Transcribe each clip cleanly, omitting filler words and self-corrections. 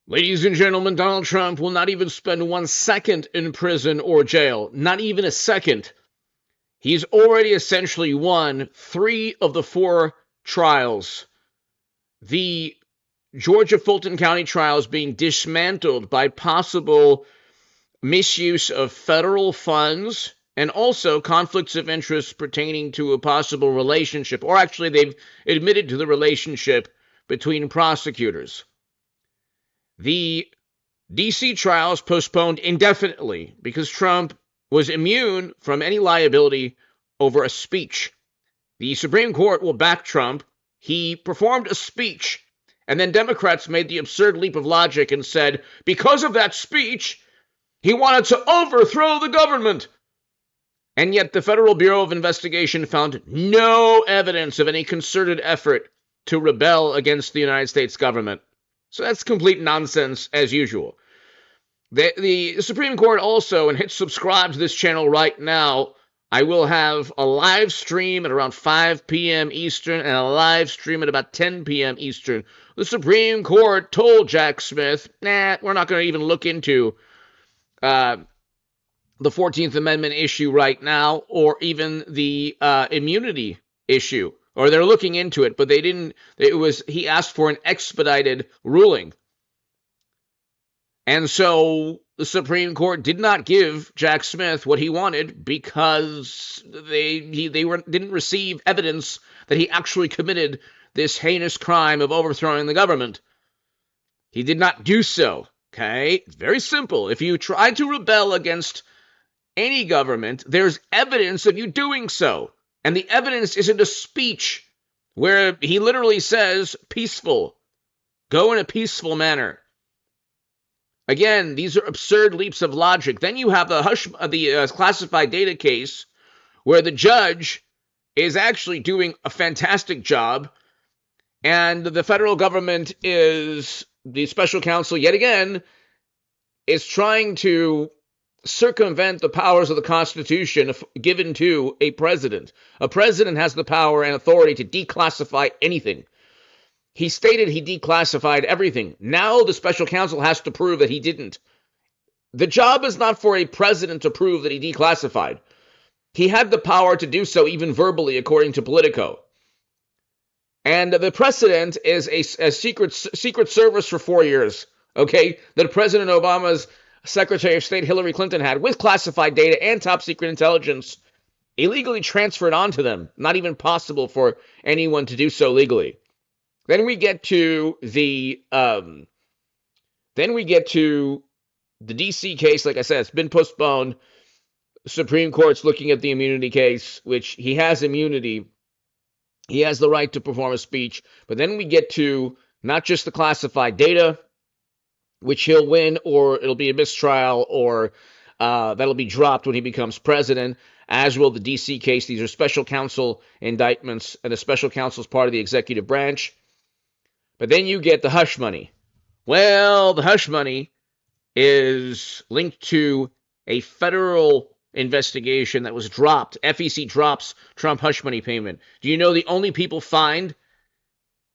Ladies and gentlemen, Donald Trump will not even spend 1 second in prison or jail. Not even a second. He's already essentially won 3 of the 4 trials. The Georgia Fulton County trial is being dismantled by possible misuse of federal funds and also conflicts of interest pertaining to a possible relationship, or actually they've admitted to the relationship between prosecutors. The D.C. trial is postponed indefinitely because Trump was immune from any liability over a speech. The Supreme Court will back Trump. He performed a speech, and then Democrats made the absurd leap of logic and said, because of that speech, he wanted to overthrow the government. And yet the Federal Bureau of Investigation found no evidence of any concerted effort to rebel against the United States government. So that's complete nonsense as usual. The Supreme Court also, and hit subscribe to this channel right now, I will have a live stream at around 5 p.m. Eastern and a live stream at about 10 p.m. Eastern. The Supreme Court told Jack Smith, we're not going to even look into the 14th Amendment issue right now, or even the immunity issue. Or they're looking into it, but they didn't. He asked for an expedited ruling. And so the Supreme Court did not give Jack Smith what he wanted because they didn't receive evidence that he actually committed this heinous crime of overthrowing the government. He did not do so. Okay? It's very simple. If you try to rebel against any government, there's evidence of you doing so. And the evidence isn't a speech where he literally says, peaceful. Go in a peaceful manner. Again, these are absurd leaps of logic. Then you have the classified data case where the judge is actually doing a fantastic job, and the federal government is, the special counsel yet again, is trying to circumvent the powers of the Constitution given to a president. A president has the power and authority to declassify anything. He stated he declassified everything. Now the special counsel has to prove that he didn't. The job is not for a president to prove that he declassified. He had the power to do so even verbally, according to Politico. And the precedent is a secret service for 4 years, okay, that President Obama's Secretary of State Hillary Clinton had, with classified data and top secret intelligence illegally transferred onto them. Not even possible for anyone to do so legally. Then we get to the DC case. Like I said, it's been postponed. The Supreme Court's looking at the immunity case, which he has immunity. He has the right to perform a speech. But then we get to not just the classified data, which he'll win, or it'll be a mistrial, or that'll be dropped when he becomes president, as will the D.C. case. These are special counsel indictments, and the special counsel is part of the executive branch. But then you get the hush money. Well, the hush money is linked to a federal investigation that was dropped. FEC drops Trump hush money payment. Do you know the only people fined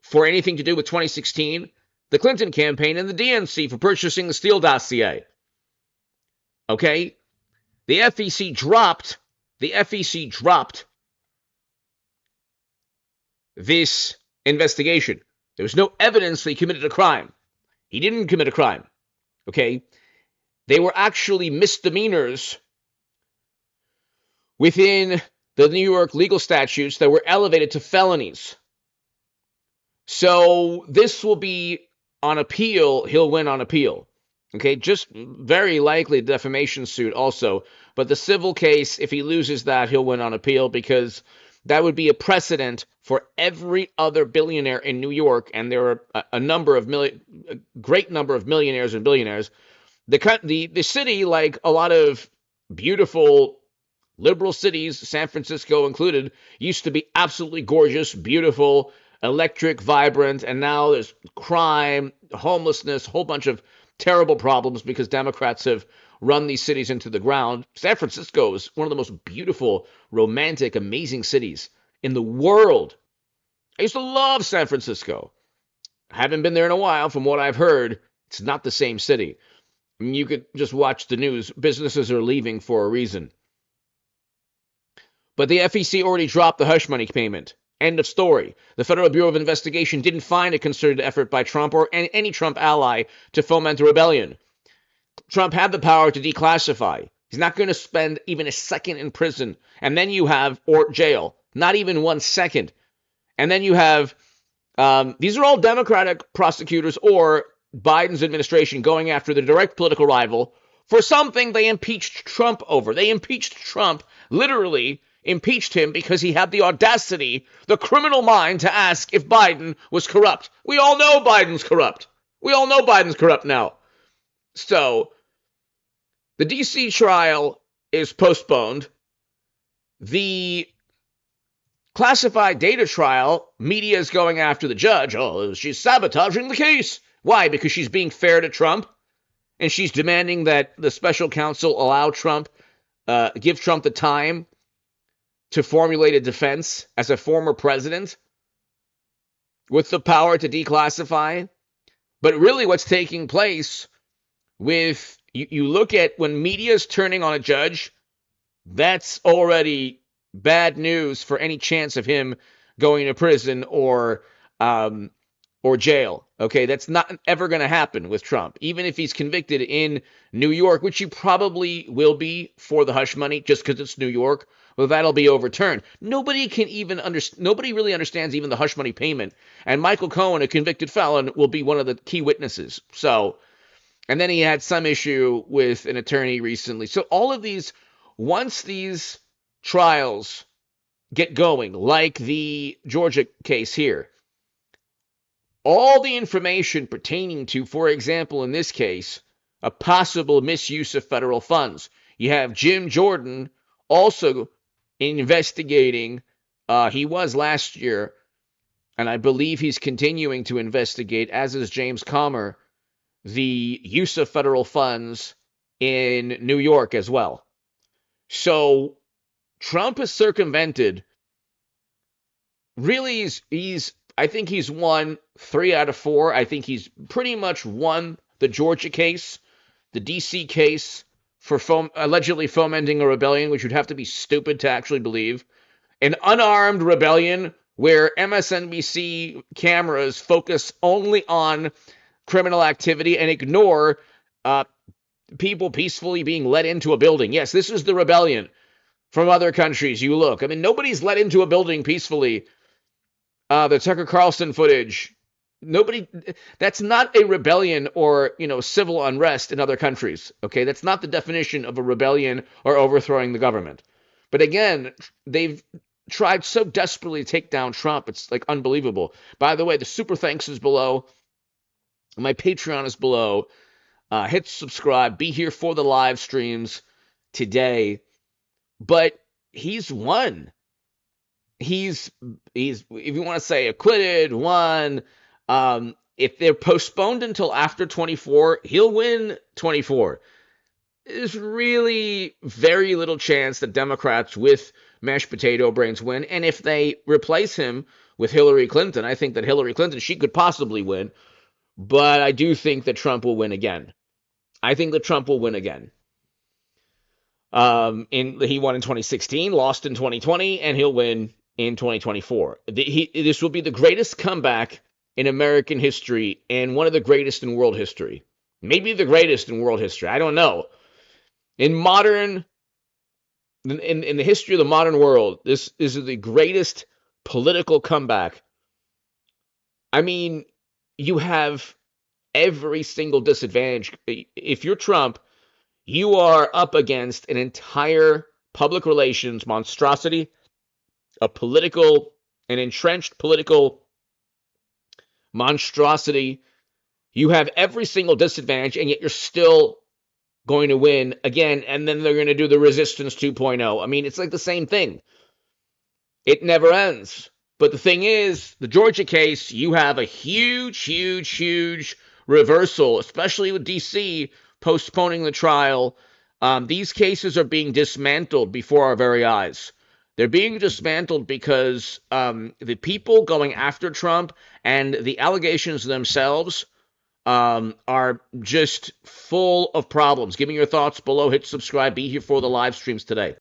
for anything to do with 2016? The Clinton campaign and the DNC for purchasing the Steele dossier. Okay? The FEC dropped this investigation. There was no evidence that he committed a crime. He didn't commit a crime. Okay? They were actually misdemeanors within the New York legal statutes that were elevated to felonies. So this will be on appeal. He'll win on appeal. Okay, just very likely defamation suit also. But the civil case, if he loses that, he'll win on appeal, because that would be a precedent for every other billionaire in New York, and there are a great number of millionaires and billionaires. The city, like a lot of beautiful liberal cities, San Francisco included, used to be absolutely gorgeous, beautiful, electric, vibrant, and now there's crime, homelessness, a whole bunch of terrible problems because Democrats have run these cities into the ground. San Francisco is one of the most beautiful, romantic, amazing cities in the world. I used to love San Francisco. I haven't been there in a while. From what I've heard, It's not the same city. I mean, you could just watch the news. Businesses are leaving for a reason. But the FEC already dropped the hush money payment. End of story. The Federal Bureau of Investigation didn't find a concerted effort by Trump or any Trump ally to foment a rebellion. Trump had the power to declassify. He's not going to spend even a second in prison. And then you have, or jail, not even 1 second. And then you have, these are all Democratic prosecutors or Biden's administration going after the direct political rival for something they impeached Trump over. They impeached Trump, literally impeached him because he had the audacity, the criminal mind, to ask if Biden was corrupt. We all know Biden's corrupt. We all know Biden's corrupt now. So, the D.C. trial is postponed. The classified data trial, media is going after the judge. Oh, she's sabotaging the case. Why? Because she's being fair to Trump, and she's demanding that the special counsel allow Trump, give Trump the time to formulate a defense as a former president with the power to declassify. But really what's taking place with, you look at when media is turning on a judge, that's already bad news for any chance of him going to prison or jail. Okay, that's not ever going to happen with Trump. Even if he's convicted in New York, which he probably will be for the hush money just because it's New York, well, that'll be overturned. Nobody really understands even the hush money payment. And Michael Cohen, a convicted felon, will be one of the key witnesses. So, and then he had some issue with an attorney recently. So all of these, once these trials get going, like the Georgia case here, all the information pertaining to, for example, in this case, a possible misuse of federal funds. You have Jim Jordan also investigating. He was last year, and I believe he's continuing to investigate, as is James Comer, the use of federal funds in New York as well. So Trump has circumvented, really, I think he's won 3 out of 4. I think he's pretty much won the Georgia case, the D.C. case for allegedly fomenting a rebellion, which would have to be stupid to actually believe. An unarmed rebellion where MSNBC cameras focus only on criminal activity and ignore people peacefully being let into a building. Yes, this is the rebellion from other countries. You look. I mean, nobody's let into a building peacefully. The Tucker Carlson footage, that's not a rebellion or, civil unrest in other countries, okay? That's not the definition of a rebellion or overthrowing the government. But again, they've tried so desperately to take down Trump, it's like unbelievable. By the way, the super thanks is below. My Patreon is below. Hit subscribe. Be here for the live streams today. But he's won. He's if you want to say acquitted, won. If they're postponed until after 24, he'll win 24. There's really very little chance that Democrats with mashed potato brains win. And if they replace him with Hillary Clinton, I think that Hillary Clinton, she could possibly win. But I do think that Trump will win again. I think that Trump will win again. He won in 2016, lost in 2020, and he'll win in 2024. This will be the greatest comeback in American history and one of the greatest in world history. Maybe the greatest in world history. I don't know. In the history of the modern world, this is the greatest political comeback. I mean, you have every single disadvantage. If you're Trump, you are up against an entire public relations monstrosity, an entrenched political monstrosity. You have every single disadvantage, and yet you're still going to win again, and then they're going to do the Resistance 2.0. I mean, it's like the same thing. It never ends. But the thing is, the Georgia case, you have a huge, huge, huge reversal, especially with D.C. postponing the trial. These cases are being dismantled before our very eyes. They're being dismantled because the people going after Trump and the allegations themselves are just full of problems. Give me your thoughts below. Hit subscribe. Be here for the live streams today.